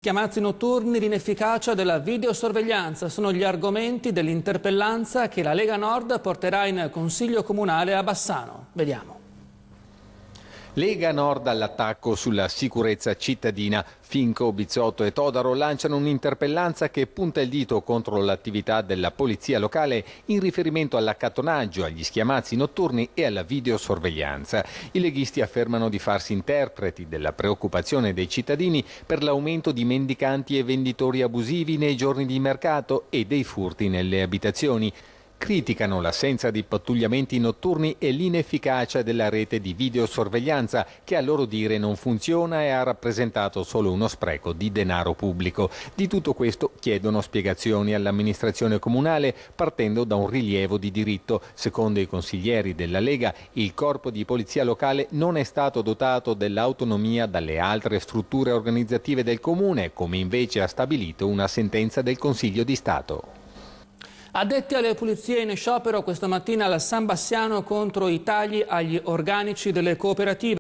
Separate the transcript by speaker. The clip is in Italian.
Speaker 1: Chiamazzi notturni, l'inefficacia della videosorveglianza sono gli argomenti dell'interpellanza che la Lega Nord porterà in Consiglio Comunale a Bassano. Vediamo.
Speaker 2: Lega Nord all'attacco sulla sicurezza cittadina. Finco, Bizzotto e Todaro lanciano un'interpellanza che punta il dito contro l'attività della polizia locale in riferimento all'accattonaggio, agli schiamazzi notturni e alla videosorveglianza. I leghisti affermano di farsi interpreti della preoccupazione dei cittadini per l'aumento di mendicanti e venditori abusivi nei giorni di mercato e dei furti nelle abitazioni. Criticano l'assenza di pattugliamenti notturni e l'inefficacia della rete di videosorveglianza che a loro dire non funziona e ha rappresentato solo uno spreco di denaro pubblico. Di tutto questo chiedono spiegazioni all'amministrazione comunale partendo da un rilievo di diritto. Secondo i consiglieri della Lega, il corpo di polizia locale non è stato dotato dell'autonomia dalle altre strutture organizzative del comune, come invece ha stabilito una sentenza del Consiglio di Stato.
Speaker 1: Addetti alle pulizie in sciopero questa mattina al San Bassiano contro i tagli agli organici delle cooperative.